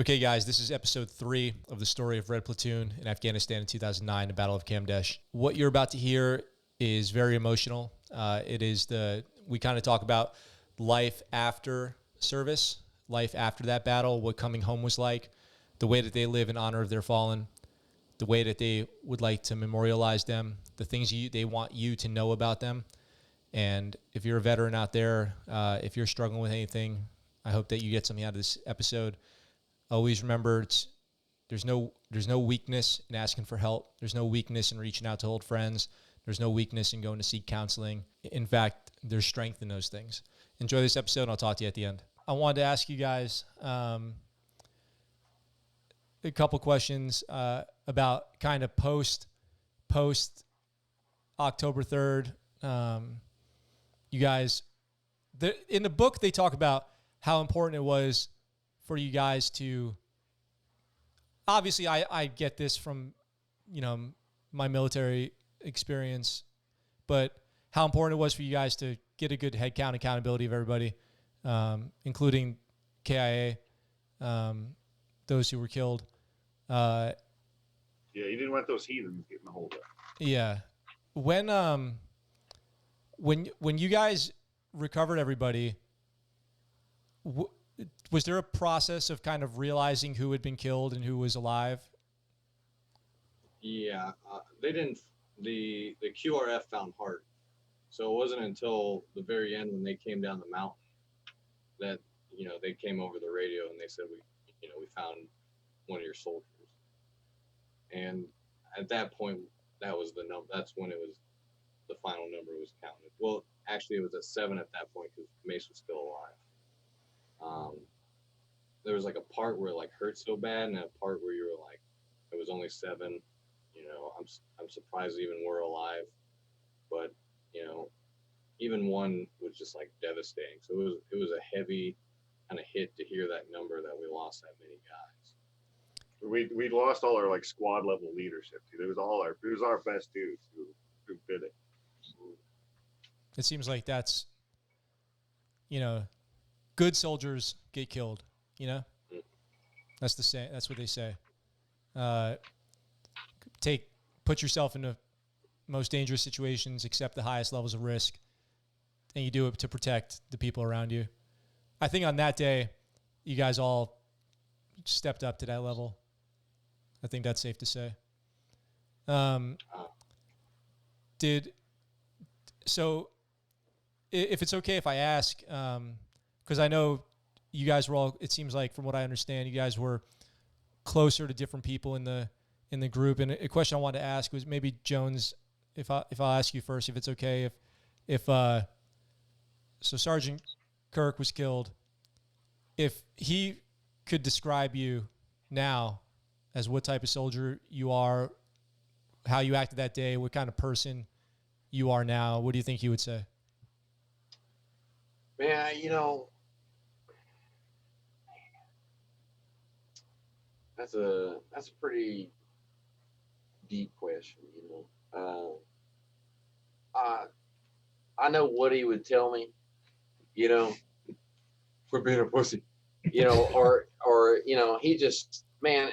Okay, guys, this is episode 3 of the Story of Red Platoon in Afghanistan in 2009, the Battle of Kamdesh. What you're about to hear is very emotional. We kind of talk about life after service, life after that battle, what coming home was like, the way that they live in honor of their fallen, the way that they would like to memorialize them, the things they want you to know about them. And if you're a veteran out there, if you're struggling with anything, I hope that you get something out of this episode. Always remember, there's no weakness in asking for help. There's no weakness in reaching out to old friends. There's no weakness in going to seek counseling. In fact, there's strength in those things. Enjoy this episode, and I'll talk to you at the end. I wanted to ask you guys a couple questions about kind of post October 3rd. You guys, in the book, they talk about how important it was for you guys to, obviously I get this from, my military experience, but how important it was for you guys to get a good head count accountability of everybody, including KIA, those who were killed. Yeah, you didn't want those heathens getting a hold of. Yeah. When you guys recovered everybody, was there a process of kind of realizing who had been killed and who was alive? Yeah, they didn't. The QRF found Hart, so it wasn't until the very end when they came down the mountain that they came over the radio and they said we found one of your soldiers. And at that point, that was the number. That's when it was the final number was counted. Well, actually, it was at 7 at that point because Mace was still alive. There was like a part where it like hurt so bad, and a part where you were like, it was only 7. I'm surprised even we're alive, but even one was just like devastating. So it was a heavy kind of hit to hear that number that we lost that many guys. We lost all our like squad level leadership, dude. It was our best dudes who did it. It seems like that's, good soldiers get killed. That's what they say. Put yourself in the most dangerous situations, accept the highest levels of risk, and you do it to protect the people around you. I think on that day, you guys all stepped up to that level. I think that's safe to say. If it's okay if I ask, because I know you guys were all, it seems like from what I understand, you guys were closer to different people in the group. And a question I wanted to ask was maybe Jones, if I'll ask you first, if it's okay, so Sergeant Kirk was killed. If he could describe you now as what type of soldier you are, how you acted that day, what kind of person you are now, what do you think he would say? Man, that's a pretty deep question. I know what he would tell me, for being a pussy, or he just, man,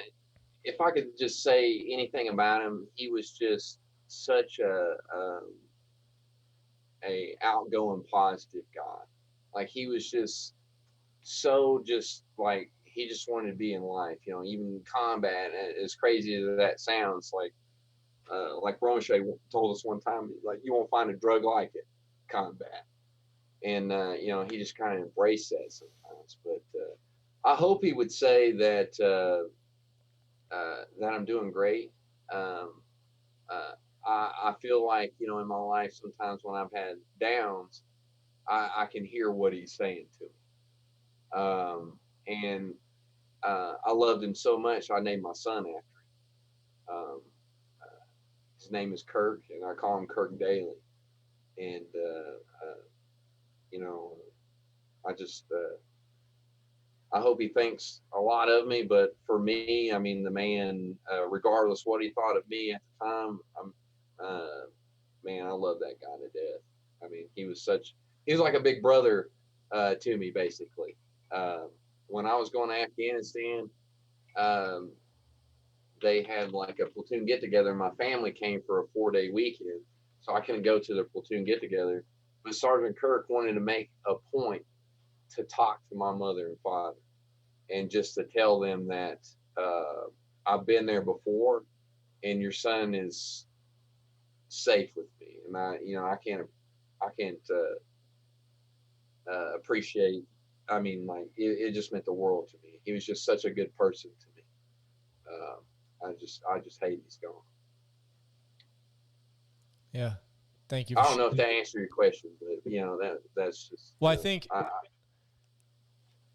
if I could just say anything about him, he was just such a outgoing, positive guy. Like he was just so like he just wanted to be in life, even combat. As crazy as that sounds, like Romesha told us one time, like you won't find a drug like it, combat. And he just kind of embraced that sometimes. But I hope he would say that that I'm doing great. I feel like in my life sometimes when I've had downs, I can hear what he's saying to me. And I loved him so much, I named my son after him. His name is Kirk, and I call him Kirk Daly. And, I hope he thinks a lot of me, but for me, I mean, the man, regardless what he thought of me at the time, man, I love that guy to death. I mean, he was like a big brother to me, basically. When I was going to Afghanistan, they had like a platoon get together. My family came for a 4-day weekend, so I couldn't go to the platoon get together. But Sergeant Kirk wanted to make a point to talk to my mother and father, and just to tell them that I've been there before, and your son is safe with me. And I can't appreciate. I mean, like it just meant the world to me. He was just such a good person to me. I just hate he's gone. Yeah. Thank you. I don't know if that answered your question, but that's just. Well, I think.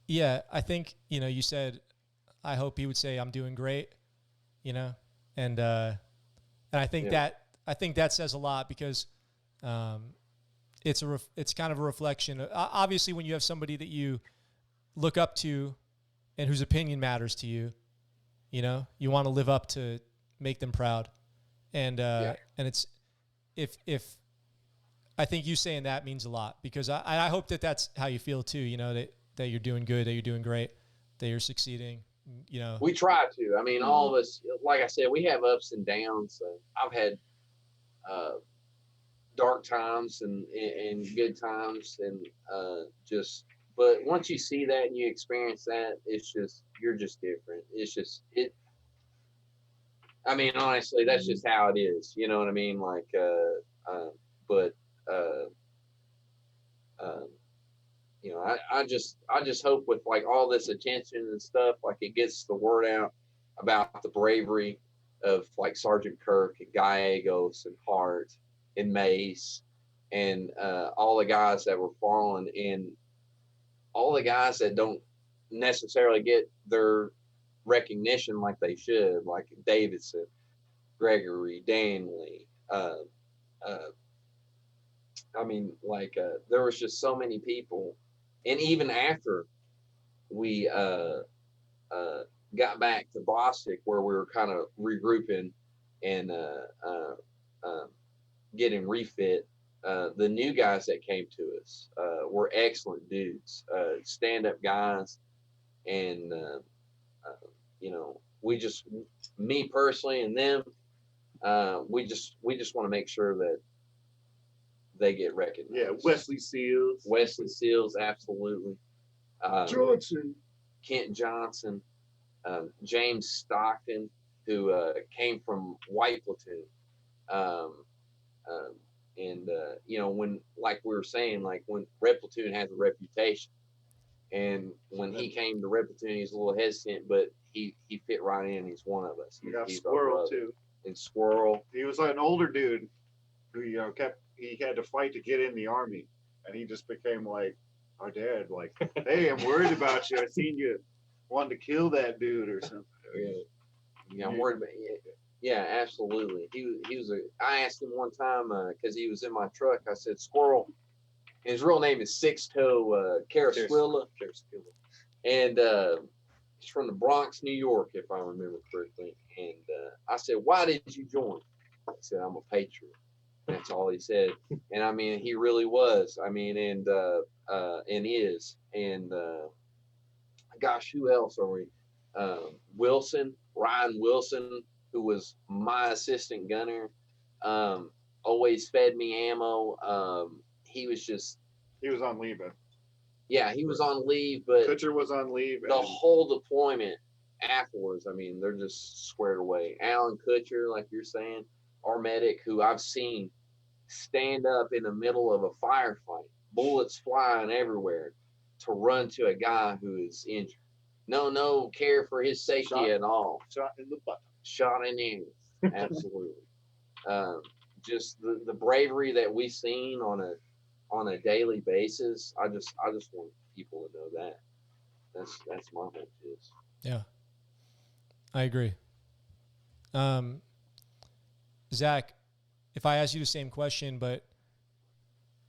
Yeah, I think you said, I hope he would say I'm doing great, and I think that says a lot, because it's kind of a reflection. Obviously, when you have somebody that you look up to and whose opinion matters to you, you want to live up to make them proud. And it's, if I think you saying that means a lot, because I hope that that's how you feel too, that you're doing good, that you're doing great, that you're succeeding, We try to. I mean, all of us, like I said, we have ups and downs. I've had dark times and good times, and but once you see that and you experience that, you're just different. I mean, honestly, that's just how it is. You know what I mean? Like, I just hope with like all this attention and stuff, like it gets the word out about the bravery of like Sergeant Kirk and Gallegos and Hart and Mace and all the guys that were fallen, and all the guys that don't necessarily get their recognition like they should, like Davidson, Gregory, Danley. I mean, like there was just so many people, and even after we got back to Bostic, where we were kind of regrouping and getting refit, the new guys that came to us were excellent dudes, stand-up guys, and me personally and them, we just want to make sure that they get recognized. Yeah, Wesley Seals, absolutely. Johnson, Kent Johnson, James Stockton, who came from White Platoon. When, like we were saying, like when Red Platoon has a reputation, and when he came to Red Platoon, he's a little hesitant, but he fit right in. He's one of us. We got He's Squirrel too. And Squirrel, he was an older dude who he had to fight to get in the army, and he just became like our dad. Like, hey, I'm worried about you. I seen you wanted to kill that dude or something. Yeah, I'm worried about you. Yeah, absolutely. He was I asked him one time because he was in my truck. I said, Squirrel. And his real name is Six Toe Carasquilla. And he's from the Bronx, New York, if I remember correctly. And I said, why did you join? He said, I'm a patriot. That's all he said. And I mean, he really was. I mean, and is. And gosh, who else are we? Ryan Wilson, who was my assistant gunner, always fed me ammo. He was on leave. Yeah, he was on leave, but Kutcher was on leave. The whole deployment afterwards, I mean, they're just squared away. Alan Kutcher, like you're saying, our medic, who I've seen stand up in the middle of a firefight, bullets flying everywhere, to run to a guy who is injured. No care for his safety at all. Shot in the butt. Shot in the air. Absolutely. Just the bravery that we seen on a daily basis. I just want people to know that. That's my hope is. Yeah, I agree. Zach, if I ask you the same question, but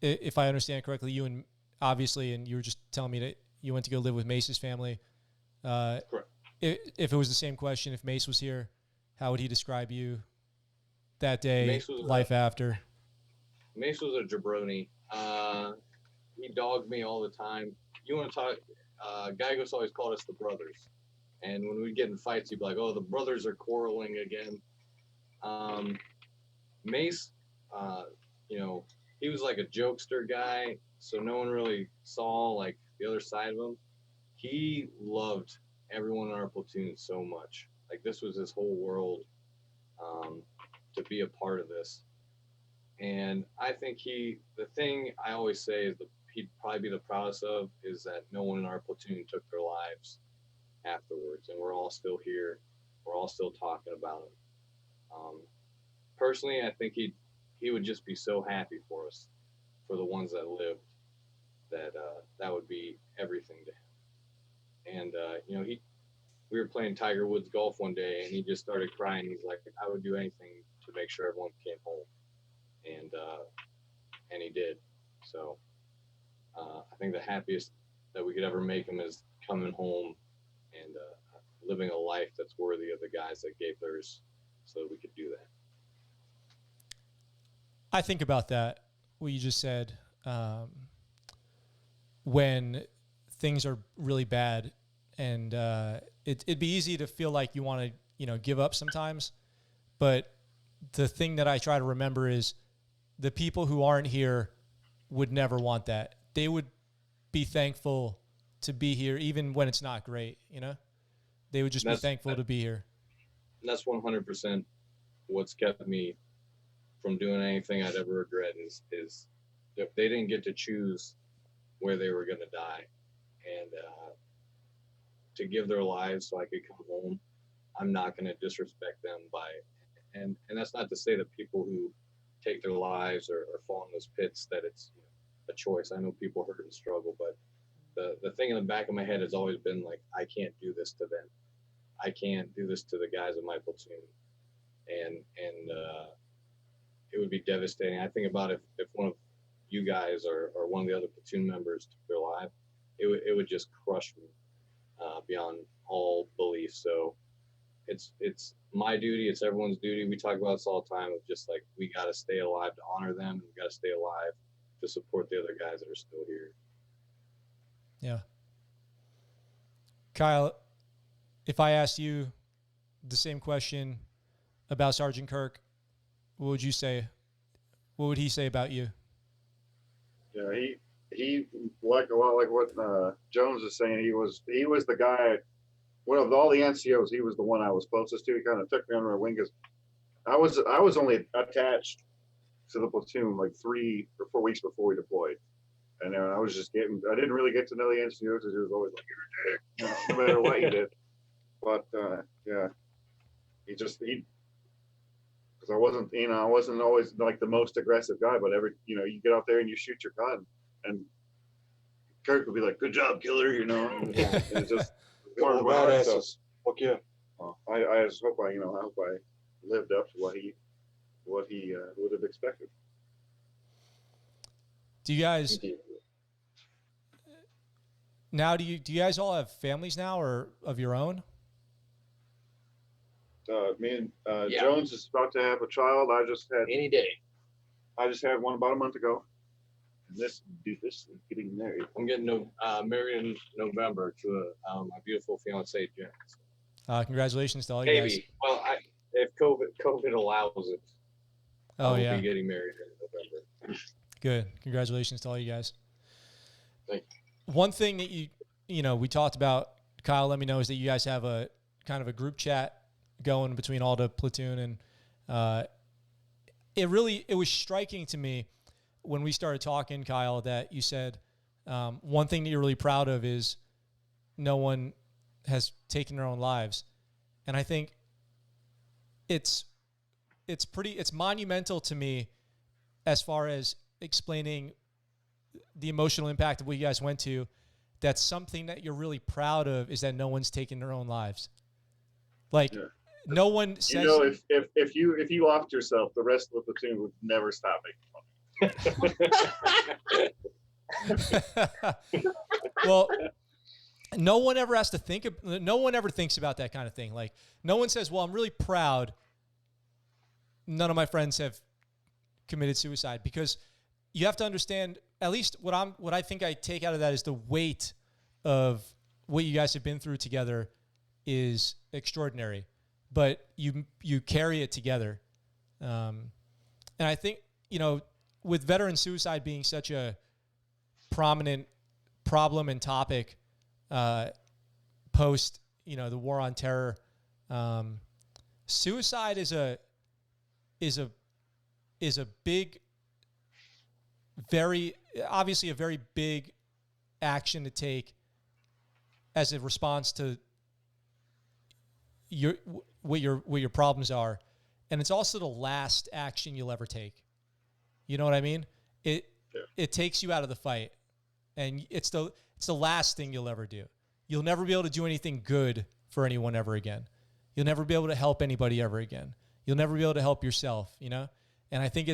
if I understand correctly, you and you were just telling me that you went to go live with Mace's family. Correct. If it was the same question, if Mace was here, how would he describe you that day, life after? Mace was a jabroni. He dogged me all the time. You want to talk? Gallegos always called us the brothers, And when we'd get in fights, he'd be like, "Oh, the brothers are quarreling again." Mace, you know, he was like a jokester guy, so no one really saw like the other side of him. He loved everyone in our platoon so much. Like this was his whole world, to be a part of this. And I think the thing I always say is he'd probably be the proudest of is that no one in our platoon took their lives afterwards, and we're all still here. We're all still talking about it. Personally, I think he would just be so happy for us, for the ones that lived, that would be everything to him. And you know, we were playing Tiger Woods golf one day, and he just started crying. He's like, "I would do anything to make sure everyone came home," and he did. So I think the happiest that we could ever make him is coming home and living a life that's worthy of the guys that gave theirs, so that we could do that. I think about that, what you just said, when things are really bad, and it'd be easy to feel like you want to, you know, give up sometimes. But the thing that I try to remember is the people who aren't here would never want that. They would be thankful to be here, even when it's not great, you know? They would just be thankful to be here. That's 100% what's kept me from doing anything I'd ever regret is if they didn't get to choose where they were going to die and to give their lives so I could come home, I'm not going to disrespect them and that's not to say that people who take their lives or fall in those pits that it's, you know, a choice. I know people hurt and struggle, but the thing in the back of my head has always been like, I can't do this to them. I can't do this to the guys in my platoon. And it would be devastating. I think about if one of you guys or one of the other platoon members took their life, it would just crush me beyond all belief. So it's my duty. It's everyone's duty. We talk about this all the time of just like, we got to stay alive to honor them. We got to stay alive to support the other guys that are still here. Yeah. Kyle, if I asked you the same question about Sergeant Kirk, what would you say? What would he say about you? Yeah, he like a lot like what Jones is saying. He was the guy. Well, of all the NCOs, he was the one I was closest to. He kind of took me under my wing because I was only attached to the platoon like 3 or 4 weeks before we deployed, and then I didn't really get to know the NCOs because he was always like, "You're a dick," you know, no matter what you did. But yeah, because I wasn't always like the most aggressive guy, but you get out there and you shoot your gun, and Kirk would be like, "Good job, killer," you know. And it's just part of my heart. So, fuck yeah. I just hope I lived up to what he would have expected. Do you guys now? Do you guys all have families now, or of your own? Me and Jones is about to have a child. I just had one about a month ago. And this is getting married. I'm getting married in November to my beautiful fiancée, Jen. Congratulations to all you guys. Well, if COVID allows it, I'll be getting married in November. Good. Congratulations to all you guys. Thank you. One thing that we talked about, Kyle let me know, is that you guys have a kind of a group chat going between all the platoon, and it was striking to me when we started talking, Kyle, that you said one thing that you're really proud of is no one has taken their own lives. And I think it's monumental to me as far as explaining the emotional impact of what you guys went to. That's something that you're really proud of, is that no one's taken their own lives. Like, no one says. You know, if you offed yourself, the rest of the platoon would never stop making fun. Well, no one ever has to think. No one ever thinks about that kind of thing. Like, no one says, "Well, I'm really proud none of my friends have committed suicide," because you have to understand. At least what I think I take out of that is the weight of what you guys have been through together is extraordinary, but you carry it together. And I think, with veteran suicide being such a prominent problem and topic post, the war on terror, suicide is a big, obviously a very big action to take as a response to what your problems are. And it's also the last action you'll ever take. You know what I mean? It takes you out of the fight, and it's the last thing you'll ever do. You'll never be able to do anything good for anyone ever again. You'll never be able to help anybody ever again. You'll never be able to help yourself, And I think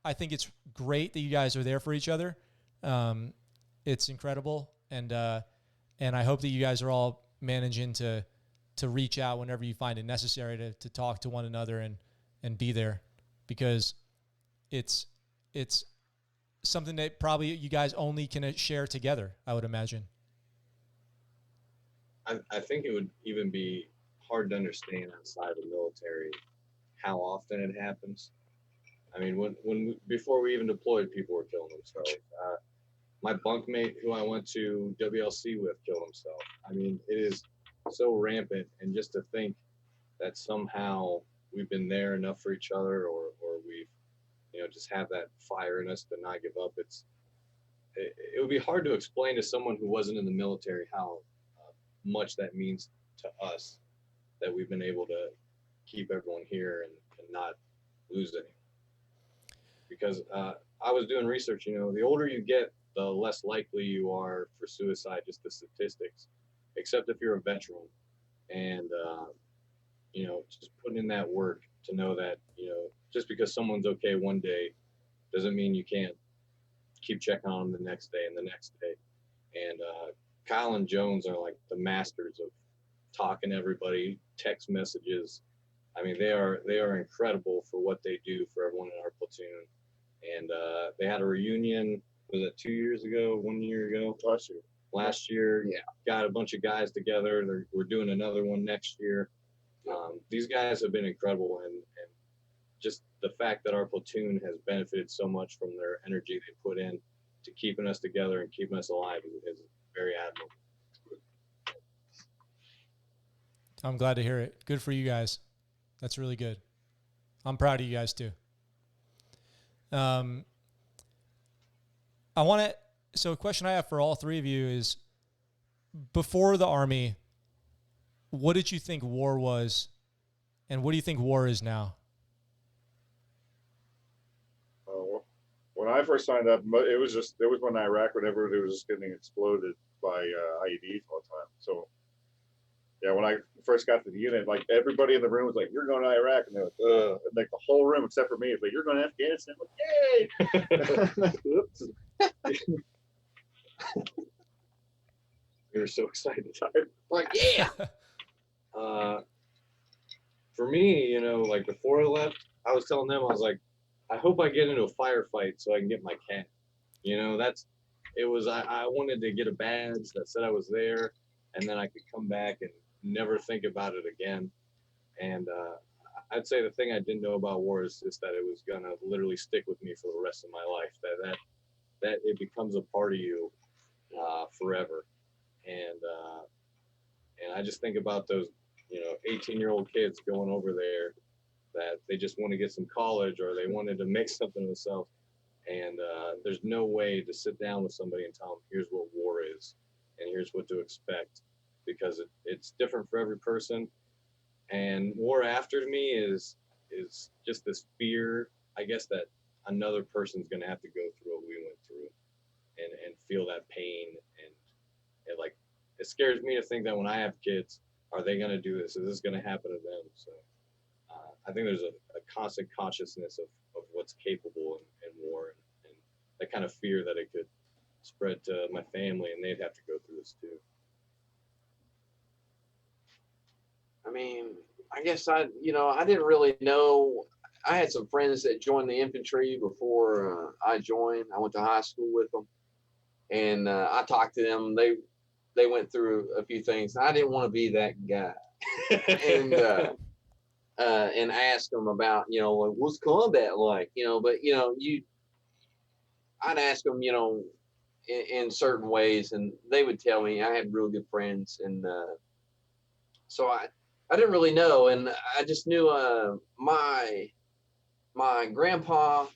I think it's great that you guys are there for each other. It's incredible. And I hope that you guys are all managing to reach out whenever you find it necessary to talk to one another and be there, because it's something that probably you guys only can share together, I would imagine. I think it would even be hard to understand outside the military how often it happens. I mean, before we even deployed, people were killing themselves. My bunkmate, who I went to WLC with, killed himself. I mean, it is so rampant, and just to think that somehow we've been there enough for each other, or we've, just have that fire in us to not give up. It would be hard to explain to someone who wasn't in the military how much that means to us, that we've been able to keep everyone here and not lose any. Because I was doing research, the older you get, the less likely you are for suicide, just the statistics, except if you're a veteran. And, just putting in that work to know that, just because someone's okay one day doesn't mean you can't keep checking on them the next day and the next day. And Kyle and Jones are like the masters of talking to everybody, text messages. I mean, they are incredible for what they do for everyone in our platoon. And they had a reunion, was it 2 years ago, 1 year ago? Last year, Yeah. Got a bunch of guys together. We're doing another one next year. These guys have been incredible, and just the fact that our platoon has benefited so much from their energy they put in to keeping us together and keeping us alive is very admirable. I'm glad to hear it. Good for you guys. That's really good. I'm proud of you guys too. So a question I have for all three of you is, before the Army, what did you think war was, and what do you think war is now? When I first signed up, it was when Iraq, whenever it was just getting exploded by IEDs all the time. So, yeah, when I first got to the unit, like, everybody in the room was like, "You're going to Iraq," and they're like, "Ugh," and like the whole room except for me is like, "You're going to Afghanistan." I'm like, "Yay!" Oops. We were so excited. Like, yeah. For me, like before I left, I was telling them, I was like, I hope I get into a firefight so I can get my cat. I wanted to get a badge that said I was there, and then I could come back and never think about it again. And I'd say the thing I didn't know about war is just that it was gonna literally stick with me for the rest of my life. That it becomes a part of you forever. And I just think about those 18-year-old kids going over there that they just want to get some college, or they wanted to make something of themselves. And there's no way to sit down with somebody and tell them, here's what war is, and here's what to expect, because it's different for every person. And war after me is just this fear, I guess, that another person's going to have to go through what we went through and feel that pain. And like, it scares me to think that when I have kids, are they going to do this? Is this going to happen to them? So I think there's a constant consciousness of what's capable in war, and that kind of fear that it could spread to my family and they'd have to go through this too. I mean, I guess I didn't really know. I had some friends that joined the infantry before I joined. I went to high school with them, and I talked to them. they went through a few things. I didn't want to be that guy, and ask them about, like, what's combat like, but I'd ask them, in certain ways, and they would tell me. I had really good friends, and so I didn't really know, and I just knew my grandpa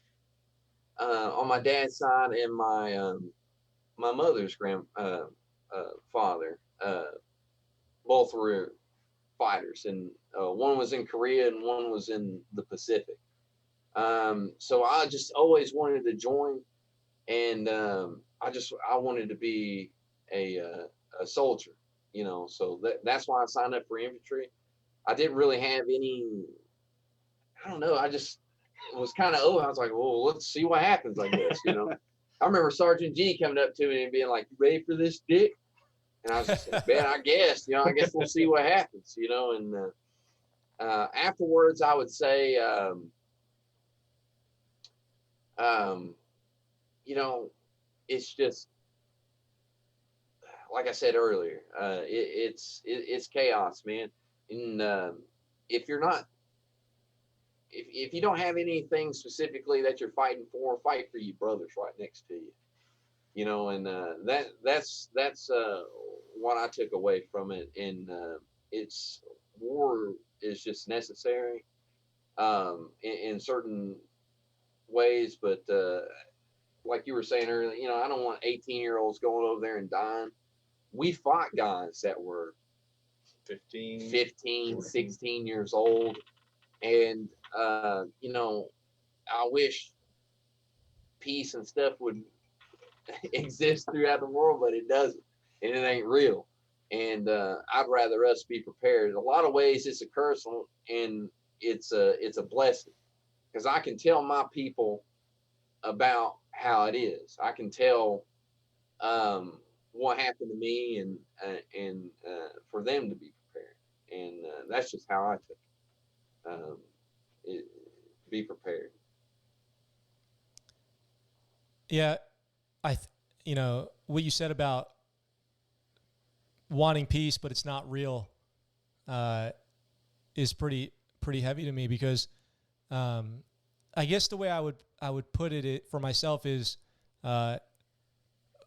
on my dad's side and my mother's father both were fighters, and one was in Korea and one was in the Pacific. So I just always wanted to join, and I wanted to be a soldier, so that's why I signed up for infantry. I didn't really have any, I don't know, I just was kind of I was like, well, let's see what happens, I guess, I remember Sergeant G coming up to me and being like, you ready for this, Dick? And I was just like, man, I guess we'll see what happens, and afterwards I would say, it's just, like I said earlier, it's chaos, man. And if you're not, if you don't have anything specifically that you're fighting for, fight for your brothers right next to you. And that's what I took away from it. And it's war is just necessary in certain ways, but like you were saying earlier, I don't want 18-year-olds going over there and dying. We fought guys that were 15, 16 years old. And, I wish peace and stuff would exist throughout the world, but it doesn't, and it ain't real. And I'd rather us be prepared. In a lot of ways, it's a curse, and it's a blessing, because I can tell my people about how it is. I can tell what happened to me, and for them to be prepared. And that's just how I took it. Be prepared. Yeah, what you said about wanting peace, but it's not real, is pretty heavy to me, because I guess the way I would put it for myself is,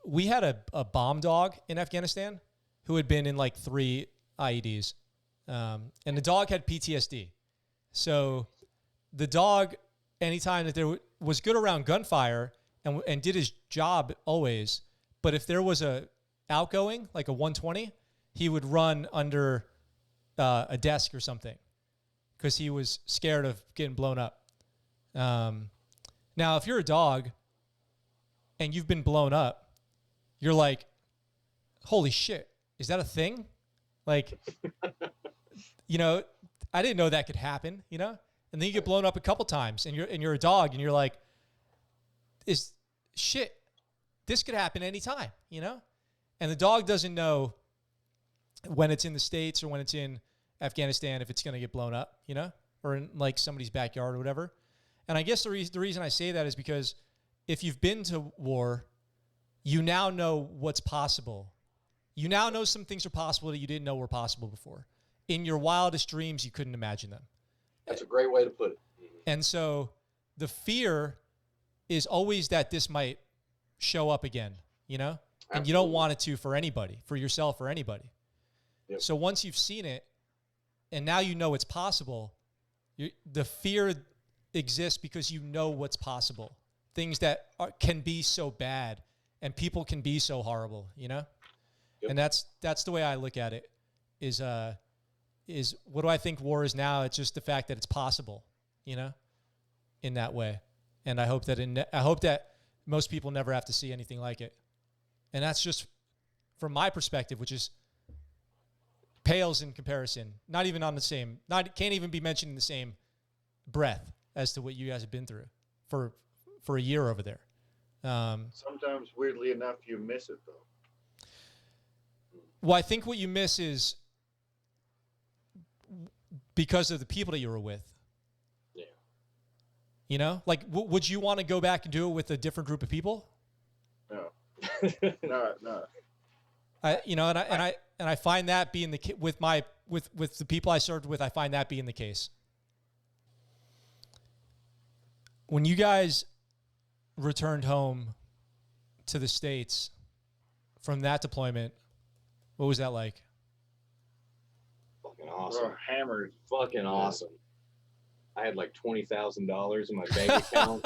we had a bomb dog in Afghanistan who had been in like 3 IEDs, and the dog had PTSD. So the dog, anytime that there was good around gunfire and did his job always, but if there was a outgoing, like a 120, he would run under a desk or something because he was scared of getting blown up. Now, if you're a dog and you've been blown up, you're like, holy shit, is that a thing? Like, I didn't know that could happen, And then you get blown up a couple times, and you're a dog, and you're like, this could happen anytime, And the dog doesn't know when it's in the States or when it's in Afghanistan if it's going to get blown up, or in like somebody's backyard or whatever. And I guess the reason I say that is because if you've been to war, you now know what's possible. You now know some things are possible that you didn't know were possible before. In your wildest dreams, you couldn't imagine them. That's a great way to put it. And so the fear is always that this might show up again, And you don't want it to for anybody, for yourself or anybody. Yep. So once you've seen it and now you know it's possible, the fear exists because you know what's possible. Things that can be so bad and people can be so horrible, Yep. And that's the way I look at it is what do I think war is now? It's just the fact that it's possible, in that way. And I hope that most people never have to see anything like it. And that's just from my perspective, which is pales in comparison, not even on the same, can't even be mentioned in the same breath as to what you guys have been through for a year over there. Sometimes, weirdly enough, you miss it, though. Well, I think what you miss is because of the people that you were with. Yeah. Like, would you want to go back and do it with a different group of people? No. No. I find that being the with the people I served with, I find that being the case. When you guys returned home to the States from that deployment, what was that like? Fucking awesome. We're hammered. Fucking awesome. I had like $20,000 in my bank account.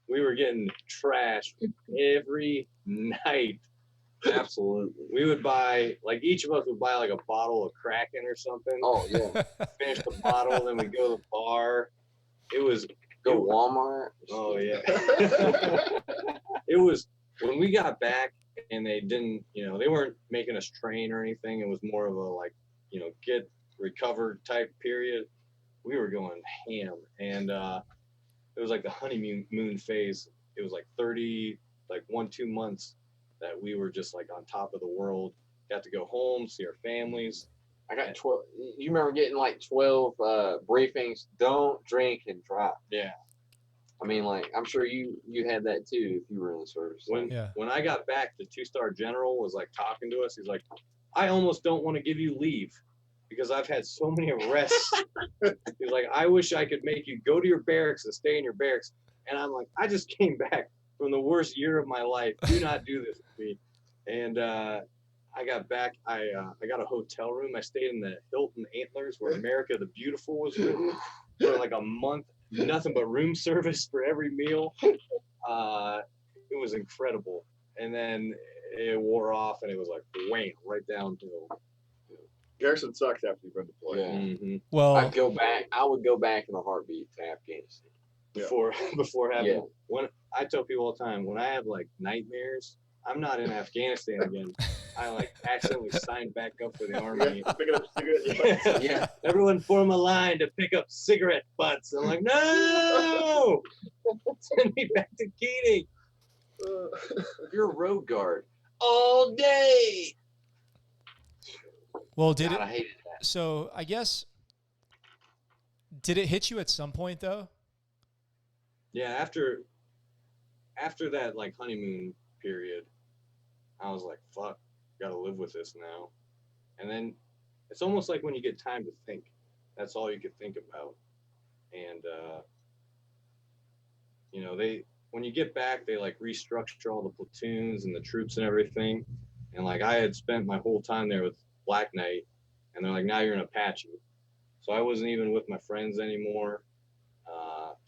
We were getting trashed every night. Absolutely. We would buy, like, each of us would buy like a bottle of Kraken or something. Oh yeah. Finish the bottle, then we'd go to the bar. It was Go Walmart. Oh yeah. It was when we got back and they didn't, they weren't making us train or anything. It was more of a like, get recovered type period. We were going ham, and it was like the honeymoon phase. It was like 1-2 months that we were just like on top of the world. Got to go home, see our families. I got 12. You remember getting like 12 briefings? Don't drink and drive. Yeah. I mean, like, I'm sure you had that too if you were in the service. When I got back, the 2-star general was like talking to us. He's like, I almost don't want to give you leave because I've had so many arrests. He's like, I wish I could make you go to your barracks and stay in your barracks. And I'm like, I just came back from the worst year of my life. Do not do this to me. And I got back. I got a hotel room. I stayed in the Hilton Antlers where America the Beautiful was for like a month. Nothing but room service for every meal. It was incredible. And then it wore off, and it was like wham, right downhill. Garrison sucks after you've been deployed. Yeah. Mm-hmm. Well, I would go back in a heartbeat to Afghanistan. Before having when I tell people all the time, when I have like nightmares, I'm not in Afghanistan again. I like accidentally signed back up for the army. Picking up cigarettes. Yeah. Everyone form a line to pick up cigarette butts. I'm like, no! Send me back to Keating. You're a road guard all day. well, God, I hated that. So I guess, did it hit you at some point though? Yeah, after that like honeymoon period, I was like, fuck, gotta live with this now. And then it's almost like when you get time to think, that's all you could think about. And when you get back, they like restructure all the platoons and the troops and everything. And like I had spent my whole time there with Black Knight, and they're like, now you're an Apache. So I wasn't even with my friends anymore.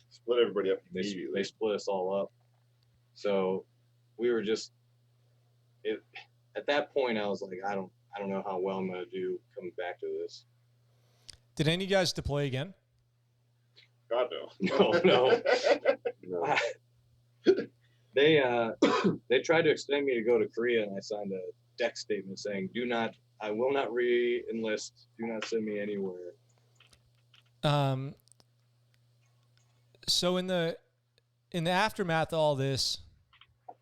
Split everybody up. They split us all up. So we were just at that point I was like, I don't know how well I'm gonna do coming back to this. Did any of you guys deploy again? God no. No. No. They tried to extend me to go to Korea, and I signed a deck statement saying, I will not re-enlist. Do not send me anywhere. So in the aftermath of all this,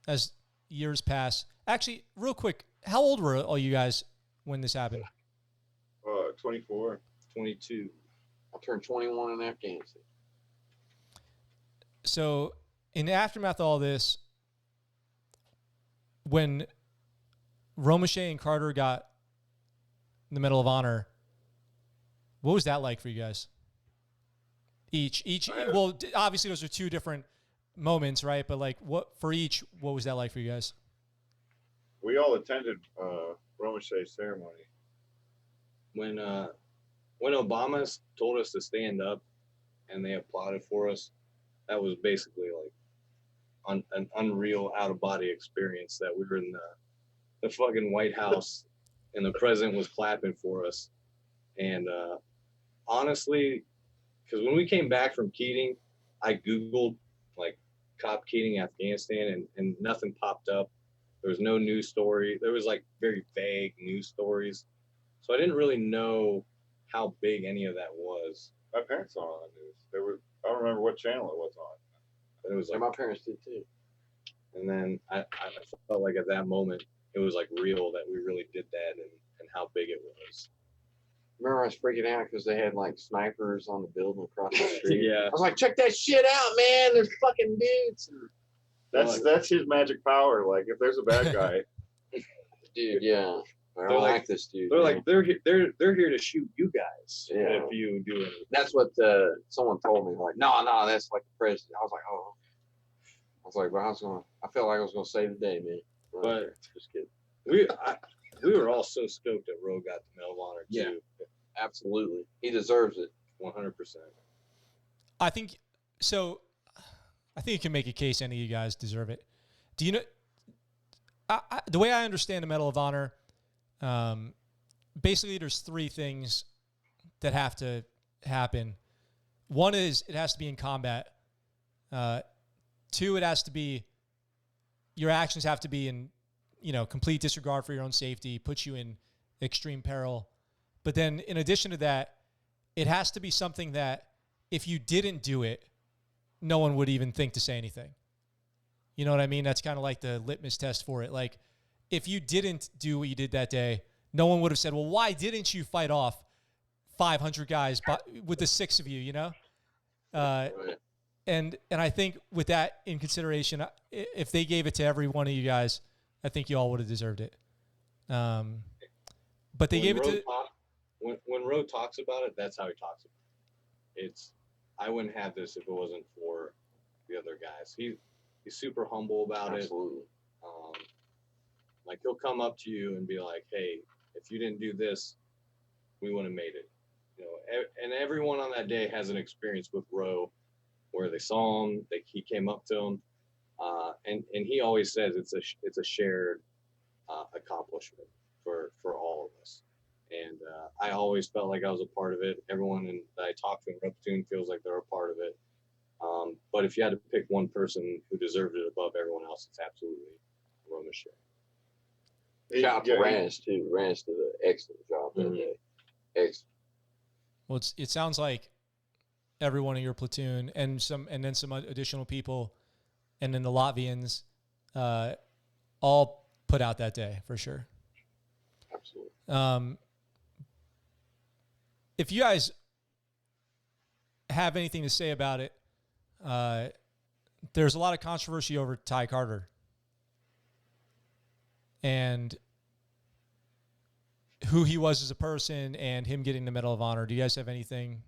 as years pass, actually, real quick, how old were all you guys when this happened? 24. 22. I turned 21 in Afghanistan. So in the aftermath of all this, when Romesha and Carter got the Medal of Honor, what was that like for you guys? Each. Well, obviously those are two different moments, right? But like, what was that like for you guys? We all attended Romesha's ceremony. When Obama told us to stand up and they applauded for us, that was basically like an unreal out-of-body experience that we were in the fucking White House and the president was clapping for us. And honestly, because when we came back from Keating, I Googled like COP Keating Afghanistan and nothing popped up. There was no news story. There was like very vague news stories. So I didn't really know how big any of that was. My parents saw it on the news. I don't remember what channel it was on. But it was like, My parents did too. and then I felt like at that moment, it was like real that we really did that and how big it was. Remember I was freaking out because they had like snipers on the building across the street. Yeah. I was like, check that shit out, man. There's fucking dudes. That's his magic power. Like if there's a bad guy, Dude, yeah. I They're like like- this dude. They're man. like they're here to shoot you guys Yeah. if you do anything. That's what someone told me. Like, no, that's like the president. I was like, oh. I was like, well, I felt like I was gonna save the day, man. But- just kidding. We were all so stoked that Roe got the Medal of Honor Yeah. too. Absolutely, he deserves it. 100%. I think so. I think you can make a case any of you guys deserve it. Do you know? The way I understand the Medal of Honor, basically there's three things that have to happen. One is it has to be in combat. Two, it has to be, your actions have to be in, complete disregard for your own safety, put you in extreme peril. But then in addition to that, it has to be something that if you didn't do it, no one would even think to say anything. You know what I mean? That's kind of like the litmus test for it. Like, if you didn't do what you did that day, no one would have said, well, why didn't you fight off 500 guys with the 6 of you, Right. And I think with that in consideration, if they gave it to every one of you guys, I think you all would have deserved it. But they gave it to... When Roe talks about it, that's how he talks about it. I wouldn't have this if it wasn't for the other guys. He's super humble about Absolutely. it. Like he'll come up to you and be like, "Hey, if you didn't do this, we wouldn't have made it." And everyone on that day has an experience with Roe where they saw him, he came up to him, and he always says it's a shared accomplishment for all of us. And I always felt like I was a part of it. Everyone that I talked to in Red Platoon feels like they're a part of it. But if you had to pick one person who deserved it above everyone else, it's absolutely Romesha. Shout out to Rance too. Rance did an excellent job that day. Excellent. Well, it sounds like everyone in your platoon and then some additional people, and then the Latvians, all put out that day for sure. Absolutely. If you guys have anything to say about it, there's a lot of controversy over Ty Carter and who he was as a person and him getting the Medal of Honor. Do you guys have anything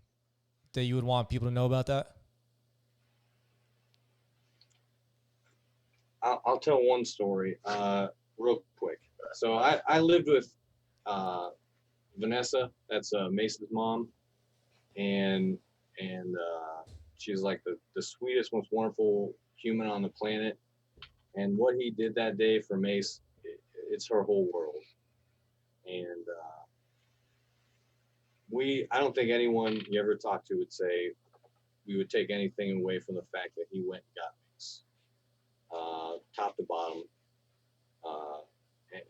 that you would want people to know about that? I'll tell one story real quick. So I lived with Vanessa, that's Mace's mom, and she's like the sweetest, most wonderful human on the planet. And what he did that day for Mace, it's her whole world. And I don't think anyone you ever talk to would say we would take anything away from the fact that he went and got Mace, top to bottom.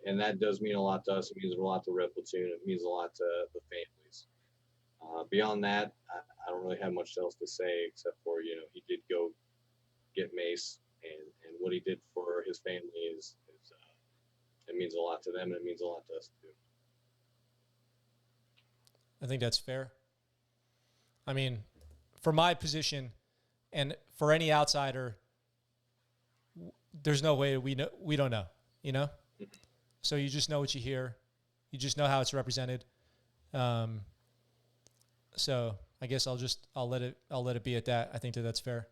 And that does mean a lot to us. It means a lot to Red Platoon. It means a lot to the families. Beyond that, I don't really have much else to say except for, he did go get Mace, and what he did for his family is it means a lot to them, and it means a lot to us too. I think that's fair. I mean, for my position and for any outsider, there's no way we don't know, So you just know what you hear. You just know how it's represented. So I guess I'll let it be at that. I think that's fair.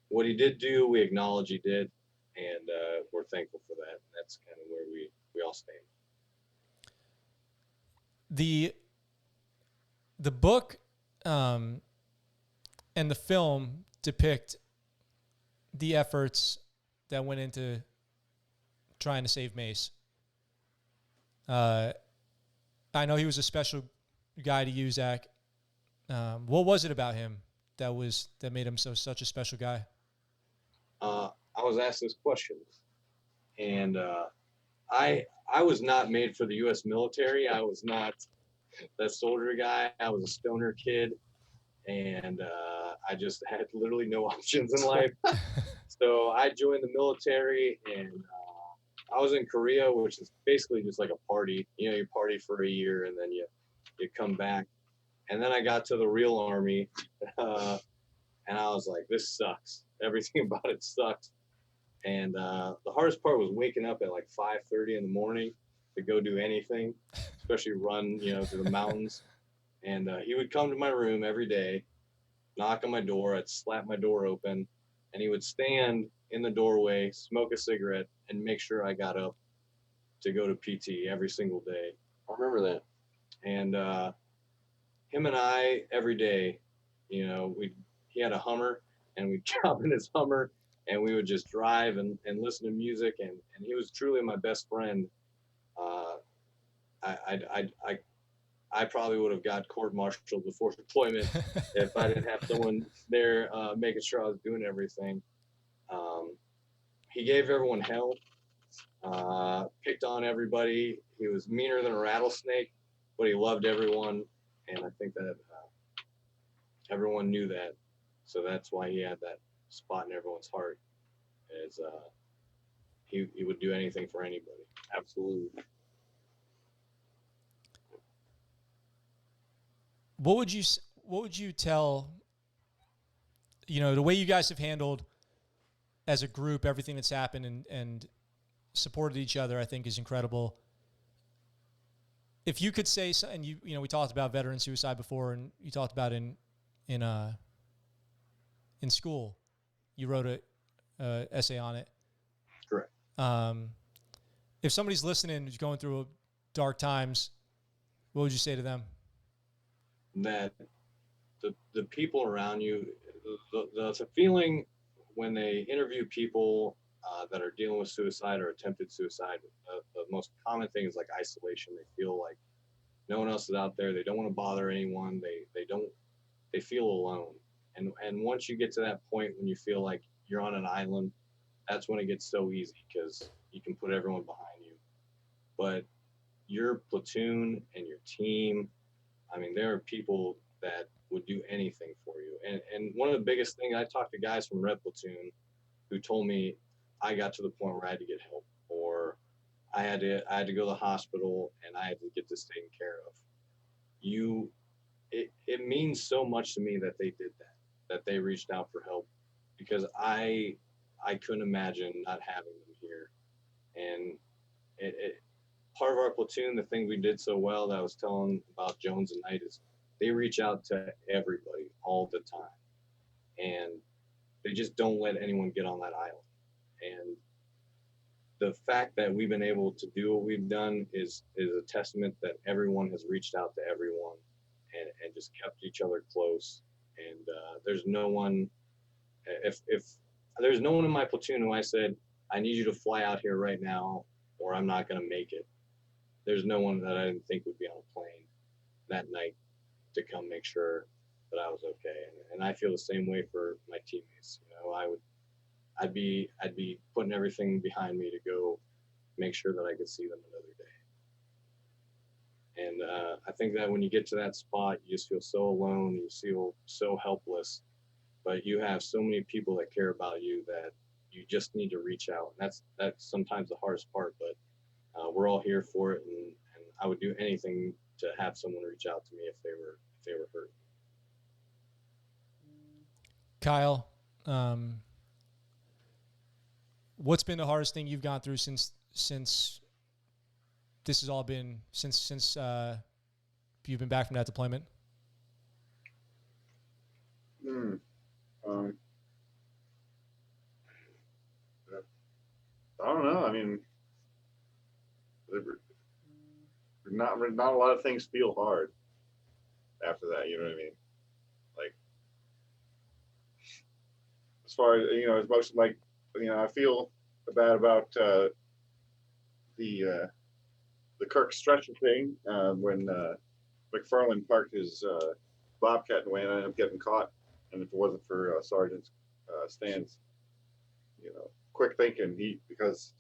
What he did do, we acknowledge he did, and we're thankful for that. That's kind of where we all stand. The book and the film depict the efforts that went into trying to save Mace. I know he was a special guy to you, Zach. What was it about him that made him such a special guy? I was asked this question, and I was not made for the U.S. military. I was not that soldier guy. I was a stoner kid, and I just had literally no options in life. So I joined the military, and I was in Korea, which is basically just like a party. You party for a year, and then you come back. And then I got to the real army, and I was like, this sucks. Everything about it sucks. And the hardest part was waking up at like 5:30 in the morning to go do anything, especially run, to the mountains. And he would come to my room every day, knock on my door. I'd slap my door open, and he would stand in the doorway, smoke a cigarette, and make sure I got up to go to PT every single day. I remember that. And him and I, every day, he had a Hummer, and we'd jump in his Hummer, and we would just drive and listen to music. And he was truly my best friend. I probably would have got court-martialed before deployment if I didn't have someone there making sure I was doing everything. He gave everyone hell, picked on everybody. He was meaner than a rattlesnake, but he loved everyone, and I think that everyone knew that. So that's why he had that spot in everyone's heart. Is he would do anything for anybody. Absolutely. What would you tell, the way you guys have handled as a group everything that's happened and supported each other, I think is incredible. If you could say, and we talked about veteran suicide before, and you talked about in school, you wrote a essay on it. Correct. If somebody's listening who's going through dark times, what would you say to them? That the people around you, the feeling when they interview people that are dealing with suicide or attempted suicide, the most common thing is like isolation. They feel like no one else is out there. They don't want to bother anyone. They feel alone. And once you get to that point when you feel like you're on an island, that's when it gets so easy because you can put everyone behind you. But your platoon and your team, I mean, there are people that would do anything for you. And one of the biggest things, I talked to guys from Red Platoon who told me I got to the point where I had to get help, or I had to go to the hospital and I had to get this taken care of. It means so much to me that they did that they reached out for help, because I couldn't imagine not having them here. And part of our platoon, the thing we did so well that I was telling about Jones and Knight is they reach out to everybody all the time, and they just don't let anyone get on that island. And the fact that we've been able to do what we've done is a testament that everyone has reached out to everyone and just kept each other close. And there's no one, if there's no one in my platoon who I said, I need you to fly out here right now or I'm not going to make it. There's no one that I didn't think would be on a plane that night to come make sure that I was okay. And I feel the same way for my teammates. I'd be putting everything behind me to go make sure that I could see them another day. And I think that when you get to that spot, you just feel so alone, you feel so helpless, but you have so many people that care about you that you just need to reach out. And that's sometimes the hardest part, but we're all here for it. And I would do anything to have someone reach out to me if they were hurt. Kyle, what's been the hardest thing you've gone through since this has all been since you've been back from that deployment? I don't know. I mean, not a lot of things feel hard after that. You know what I mean? Like, as far as as much like I feel bad about the Kirk stretcher thing when McFarland parked his Bobcat in the way and I ended up getting caught. And if it wasn't for Sergeant Stan's, quick thinking, because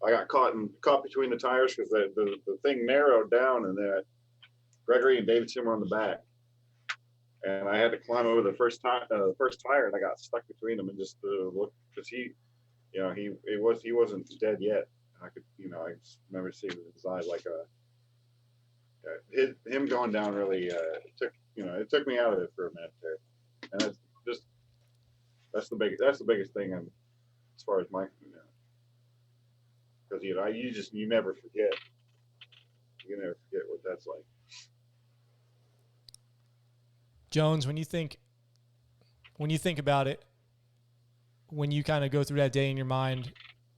I got caught between the tires because the thing narrowed down and then Gregory and Davidson were on the back, and I had to climb over the first tire and I got stuck between them and just look because he wasn't dead yet. I could I just remember seeing his eyes like him going down really it took me out of it for a minute there, and that's the biggest thing I'm as far as my, because you never forget. You never forget what that's like. Jones, when you think about it, when you kind of go through that day in your mind,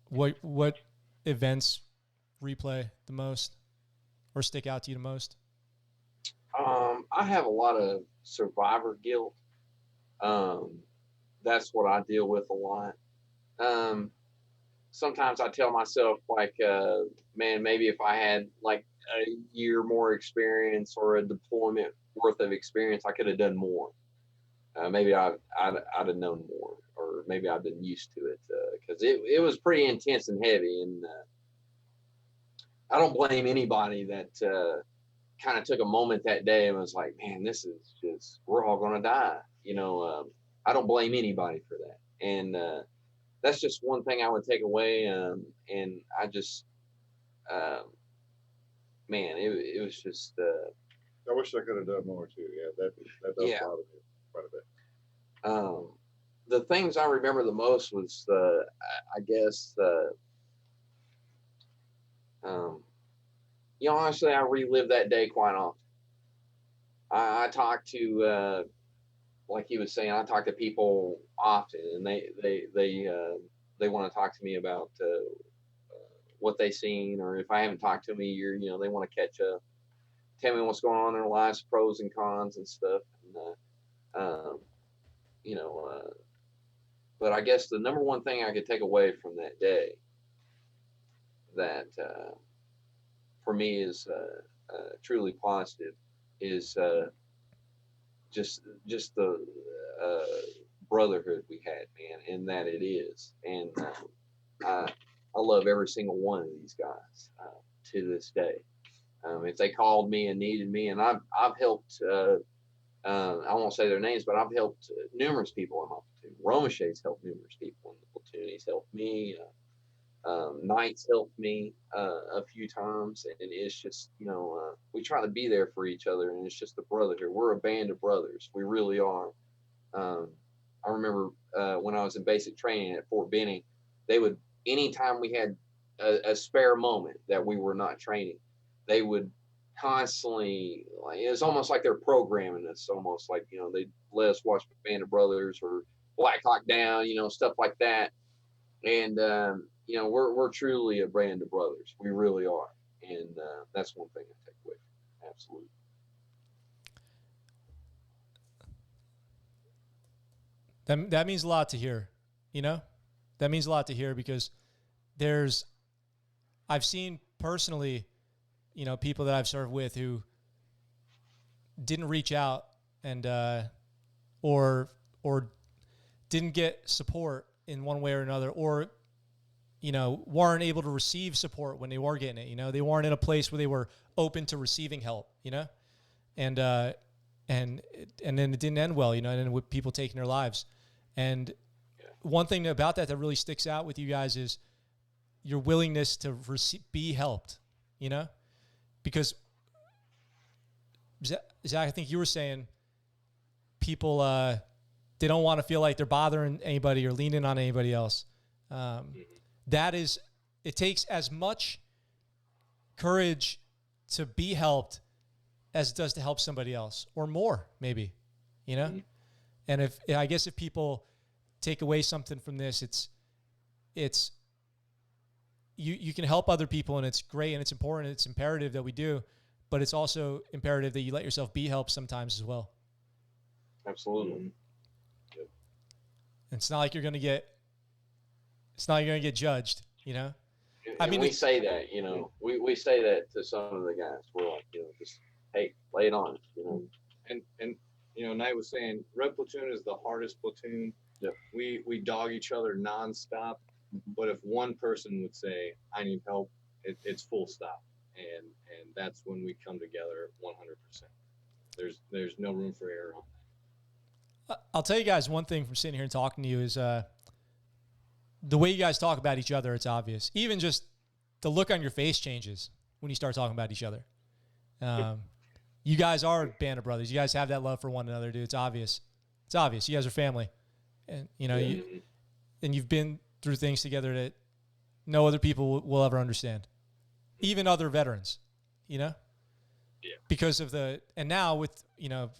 what events replay the most or stick out to you the most? I have a lot of survivor guilt. That's what I deal with a lot. Sometimes I tell myself, like, man, maybe if I had like a year more experience or a deployment worth of experience, I could have done more. Maybe I'd have known more, or maybe I've been used to it, because it was pretty intense and heavy. And I don't blame anybody that kind of took a moment that day and was like, man, this is just, we're all going to die. I don't blame anybody for that. And that's just one thing I would take away. And I just, man, it was just. I wish I could have done more too. Yeah, that does bother me quite a bit. The things I remember the most was, I guess, honestly, I relive that day quite often. I talk to, like he was saying, I talk to people often, and they want to talk to me about what they seen, or if I haven't talked to them in a year, they want to catch up, tell me what's going on in their lives, pros and cons and stuff. And, but I guess the number one thing I could take away from that day that for me is truly positive is just the brotherhood we had, man, and that it is. And I love every single one of these guys to this day. If they called me and needed me, and I've helped, I won't say their names, but I've helped numerous people in my platoon. Romesha's helped numerous people in the platoon. He's helped me. Knight's helped me a few times, and it's just, we try to be there for each other, and it's just a brotherhood. We're a band of brothers. We really are. I remember when I was in basic training at Fort Benning, they would, anytime we had a spare moment that we were not training, they would constantly, like, it's almost like they're programming us, almost like, they let us watch Band of Brothers or Black Hawk Down, stuff like that. And, we're truly a band of brothers. We really are. And that's one thing I take away from it. Absolutely. That means a lot to hear, that means a lot to hear, because I've seen personally, people that I've served with who didn't reach out and, or didn't get support in one way or another, or, weren't able to receive support when they were getting it. They weren't in a place where they were open to receiving help, and then it didn't end well, and then with people taking their lives. And one thing about that really sticks out with you guys is your willingness to be helped, because Zach, I think you were saying people, they don't want to feel like they're bothering anybody or leaning on anybody else. It takes as much courage to be helped as it does to help somebody else, or more, maybe, And I guess if people take away something from this, it's you can help other people, and it's great and it's important. It's imperative that we do, but it's also imperative that you let yourself be helped sometimes as well. Absolutely. Yep. It's not like you're going to get judged, I mean, we say that, we say that to some of the guys. We're like, just, hey, lay it on, And Knight was saying, Red Platoon is the hardest platoon. Yep. We dog each other nonstop. But if one person would say, I need help, it's full stop. And that's when we come together 100%. There's no room for error on that. I'll tell you guys one thing from sitting here and talking to you is the way you guys talk about each other, it's obvious. Even just the look on your face changes when you start talking about each other. You guys are a band of brothers. You guys have that love for one another, dude. It's obvious. It's obvious. You guys are family. And, you've been through things together that no other people will ever understand, even other veterans, you know? Yeah. Because of and now with, you know,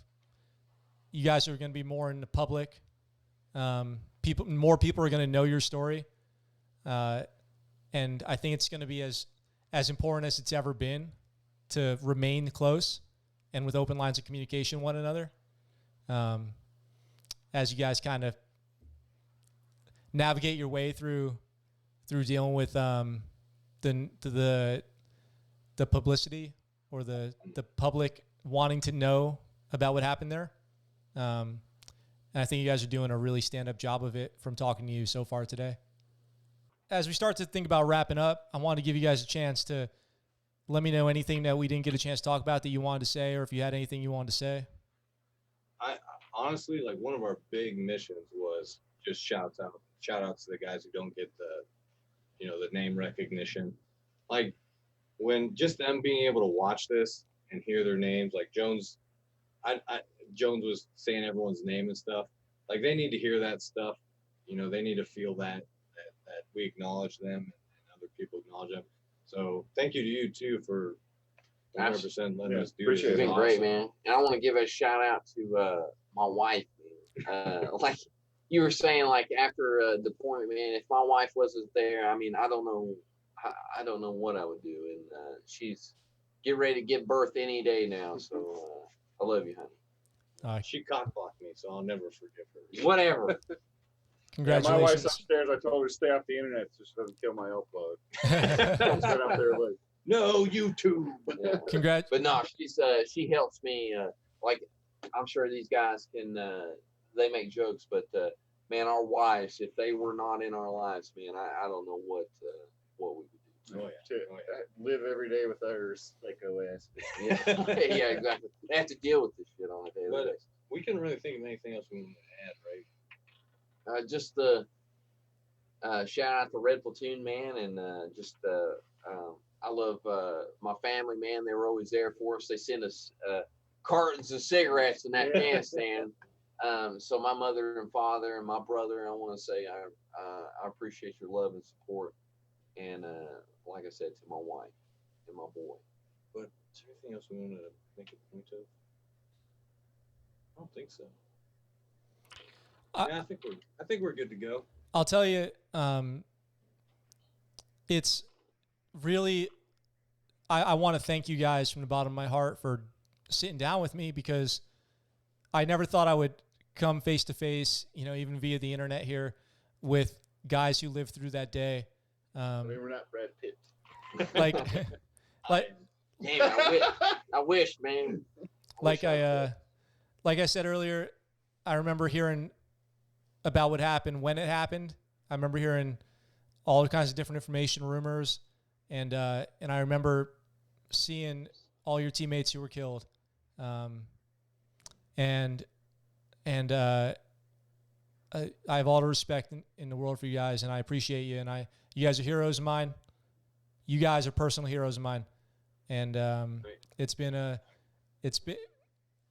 you guys are going to be more in the public. More people are going to know your story. And I think it's going to be as important as it's ever been to remain close and with open lines of communication with one another. As you guys kind of navigate your way through dealing with the publicity or the public wanting to know about what happened there. And I think you guys are doing a really stand-up job of it from talking to you so far today. As we start to think about wrapping up, I want to give you guys a chance to let me know anything that we didn't get a chance to talk about that you wanted to say, or if you had anything you wanted to say. I honestly, like, one of our big missions was just shout outs to the guys who don't get the name recognition. Like, when just them being able to watch this and hear their names, like Jones, Jones was saying everyone's name and stuff. Like, they need to hear that stuff. You know, they need to feel that we acknowledge them and other people acknowledge them. So thank you to you too for 100% letting us do this. It's been Awesome. great, man. And I want to give a shout out to my wife, man. Like you were saying, like after deployment, man, if my wife wasn't there, I mean, I don't know what I would do. And she's getting ready to give birth any day now. So I love you, honey. She cockblocked me, so I'll never forgive her. Whatever. Congratulations. Yeah, my wife's upstairs. I told her to stay off the internet so she doesn't kill my upload. She's right up there like, no, YouTube. Yeah. Congrats. But no, she helps me. Like I'm sure these guys can. They make jokes, but man, our wives, if they were not in our lives, man, I don't know what we would do. Oh yeah. Live every day with our psycho ass. Yeah, yeah, exactly. They have to deal with this shit on a daily basis. We couldn't really think of anything else we wanted to add, right? Just the shout out to Red Platoon, man, and I love my family, man. They were always there for us. They sent us cartons of cigarettes in Afghanistan. So my mother and father and my brother, I want to say I appreciate your love and support, and like I said, to my wife and my boy. But is there anything else we wanted to make a point of? I don't think so. Yeah, I think we're good to go. I'll tell you, it's really, I want to thank you guys from the bottom of my heart for sitting down with me, because I never thought I would come face to face, you know, even via the internet here, with guys who lived through that day. I mean, we're not Brad Pitt. Like, damn, I wish, man. Like I said earlier, I remember hearing about what happened when it happened. I remember hearing all kinds of different information, rumors, and I remember seeing all your teammates who were killed, and I have all the respect in the world for you guys, and I appreciate you, and you guys are heroes of mine. You guys are personal heroes of mine, and it's been,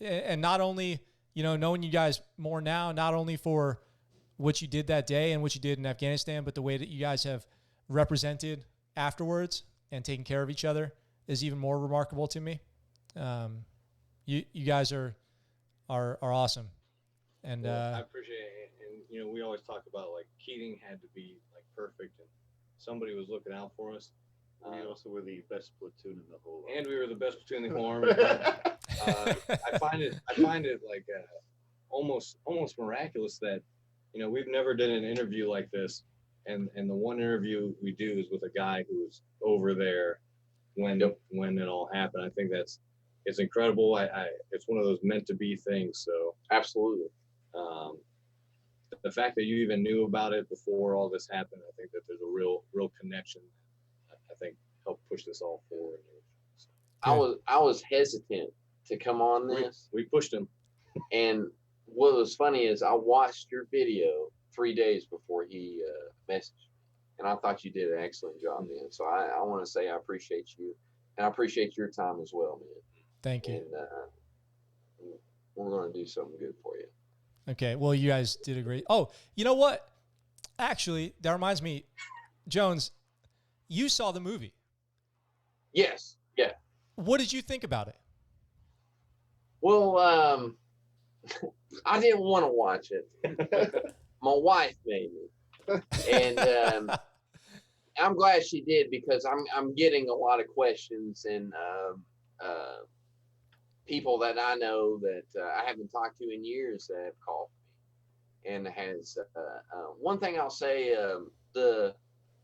and not only, you know, knowing you guys more now, not only for what you did that day and what you did in Afghanistan, but the way that you guys have represented afterwards and taken care of each other is even more remarkable to me. You guys are awesome. And I appreciate it. And, you know, we always talk about, like, Keating had to be, like, perfect, and somebody was looking out for us. We also were the best platoon in the whole and we were the best platoon in the whole army. I find it like almost miraculous that, you know, we've never done an interview like this, and the one interview we do is with a guy who was over there when it all happened. I think it's incredible. It's one of those meant to be things. So Absolutely. The fact that you even knew about it before all this happened, I think that there's a real connection. I think helped push this all forward. So, I was hesitant to come on this. We pushed him. And what was funny is I watched your video 3 days before he messaged, and I thought you did an excellent job, man. So I want to say I appreciate you, and I appreciate your time as well, man. thank you. And we're going to do something good for you. Okay. Well, you guys did a great. Oh, you know what? Actually, that reminds me, Jones, you saw the movie. Yes. Yeah. What did you think about it? Well, I didn't want to watch it. My wife made me, and I'm glad she did, because I'm getting a lot of questions, and people that I know that I haven't talked to in years that have called me, and has one thing I'll say: the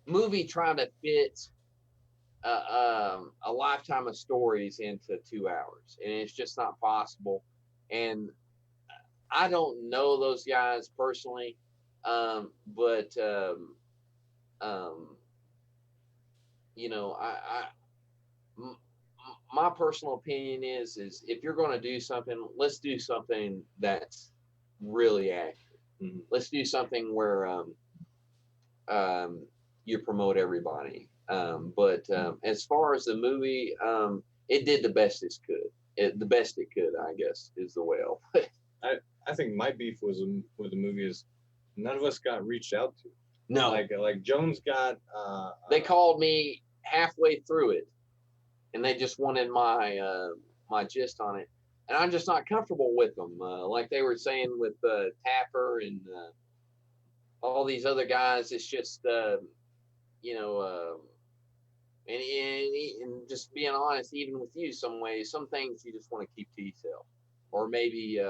movie tried to fit a lifetime of stories into 2 hours, and it's just not possible. And I don't know those guys personally, but you know, my personal opinion is if you're going to do something, let's do something that's really accurate. Mm-hmm. Let's do something where you promote everybody. But as far as the movie, it did the best it could. The best it could, I guess, is the way I'll put it. I think my beef was with the movie is none of us got reached out to. No, Like Jones got. they called me halfway through it, and they just wanted my my gist on it, and I'm just not comfortable with them. Like they were saying with Tapper and all these other guys, it's just you know, and just being honest, even with you, some ways, some things you just want to keep to yourself, or maybe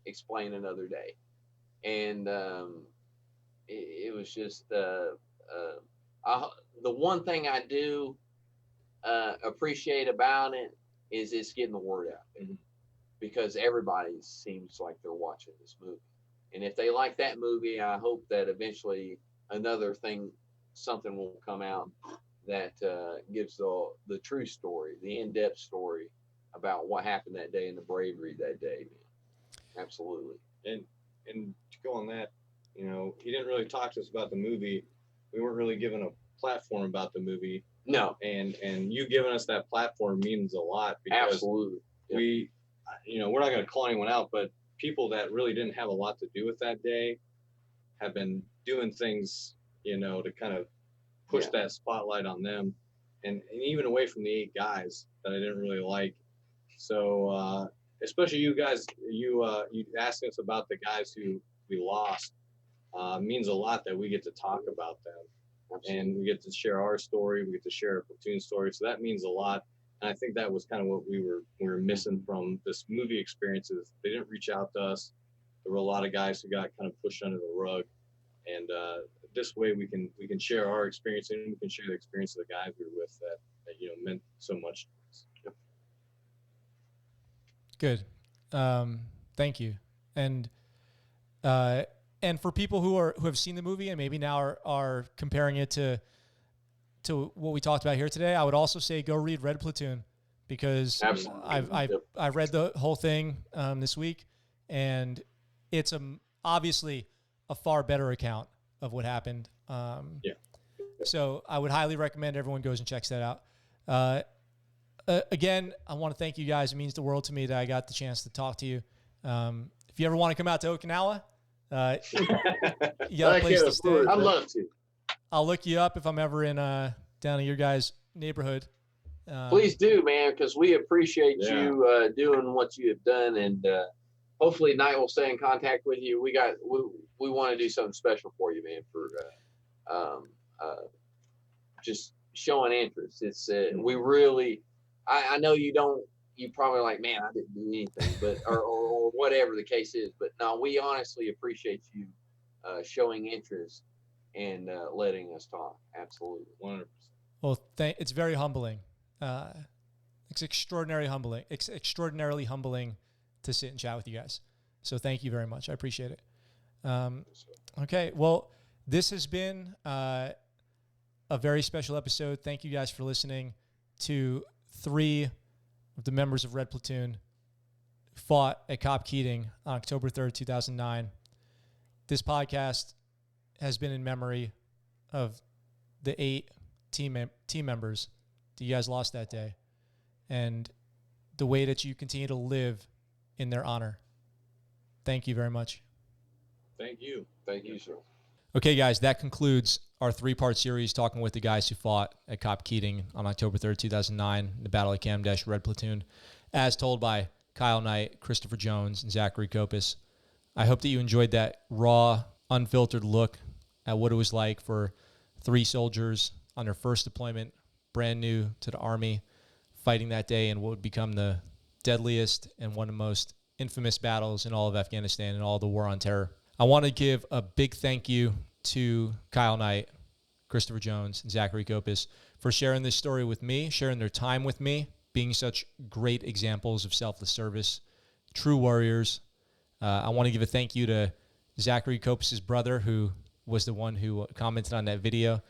explain another day. And it was just the one thing I do appreciate about it is it's getting the word out there, because everybody seems like they're watching this movie. And if they like that movie, I hope that eventually something will come out that gives the true story, the in-depth story about what happened that day and the bravery that day, man. Absolutely. And to go on that, you know, he didn't really talk to us about the movie. We weren't really given a platform about the movie. No. And you giving us that platform means a lot, because absolutely. Yeah. We, you know, we're not going to call anyone out, but people that really didn't have a lot to do with that day have been doing things, you know, to kind of push that spotlight on them, and even away from the 8 guys that I didn't really like. So especially you guys, you asking us about the guys who we lost means a lot, that we get to talk about them. Absolutely. And we get to share our story, we get to share a platoon story, so that means a lot. And I think that was kind of what we were missing from this movie experiences. They didn't reach out to us. There were a lot of guys who got kind of pushed under the rug, and this way we can share our experience, and we can share the experience of the guys we were with that you know meant so much to us. Good. Thank you. And for people who have seen the movie and maybe now are comparing it to what we talked about here today, I would also say go read Red Platoon, because I've read the whole thing this week, and it's obviously a far better account of what happened. So I would highly recommend everyone goes and checks that out. Again, I want to thank you guys. It means the world to me that I got the chance to talk to you. If you ever want to come out to Okinawa, you got a place to stay. I'd love to. I'll look you up if I'm ever in down in your guys' neighborhood. Please do, man, because we appreciate you doing what you have done, and hopefully Knight will stay in contact with you. We want to do something special for you, man, for just showing interest. It's we really. I know you don't. You probably like, man, I didn't do anything, but or whatever the case is. But no, we honestly appreciate you showing interest and letting us talk. Absolutely, 100%. Well, it's very humbling. It's extraordinarily humbling. It's extraordinarily humbling to sit and chat with you guys. So thank you very much. I appreciate it. Okay, well, this has been a very special episode. Thank you guys for listening to 3 of the members of Red Platoon fought at COP Keating on October 3rd, 2009. This podcast has been in memory of the 8 team members that you guys lost that day, and the way that you continue to live in their honor. Thank you very much. Thank you. Thank you, sir. Okay, guys, that concludes our 3-part series talking with the guys who fought at COP Keating on October 3rd, 2009, the Battle of Kamdesh, Red Platoon, as told by Kyle Knight, Christopher Jones, and Zachary Koppes. I hope that you enjoyed that raw, unfiltered look at what it was like for 3 soldiers on their first deployment, brand new to the Army, fighting that day in what would become the deadliest and one of the most infamous battles in all of Afghanistan and all the war on terror. I want to give a big thank you to Kyle Knight, Christopher Jones, and Zachary Koppes for sharing this story with me, sharing their time with me, being such great examples of selfless service, true warriors. I want to give a thank you to Zachary Koppes' brother, who was the one who commented on that video,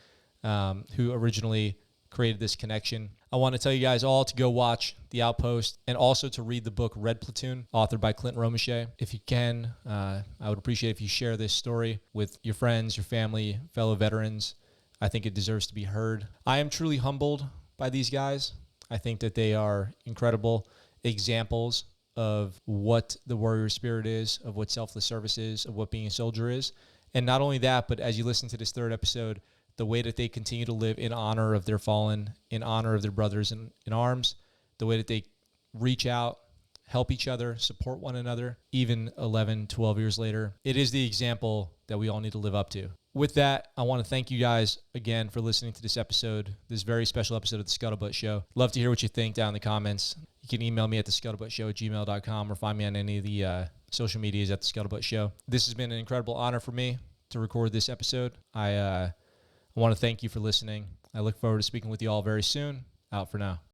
who originally created this connection. I want to tell you guys all to go watch The Outpost and also to read the book Red Platoon, authored by Clint Romesha. If you can, I would appreciate if you share this story with your friends, your family, fellow veterans. I think it deserves to be heard. I am truly humbled by these guys. I think that they are incredible examples of what the warrior spirit is, of what selfless service is, of what being a soldier is. And not only that, but as you listen to this 3rd episode, the way that they continue to live in honor of their fallen, in honor of their brothers in arms, the way that they reach out, help each other, support one another, even 11, 12 years later. It is the example that we all need to live up to. With that, I want to thank you guys again for listening to this episode, this very special episode of the ScuttleButt Show. Love to hear what you think down in the comments. You can email me at thescuttlebuttshow@gmail.com or find me on any of the social medias at the ScuttleButt Show. This has been an incredible honor for me to record this episode. I want to thank you for listening. I look forward to speaking with you all very soon. Out for now.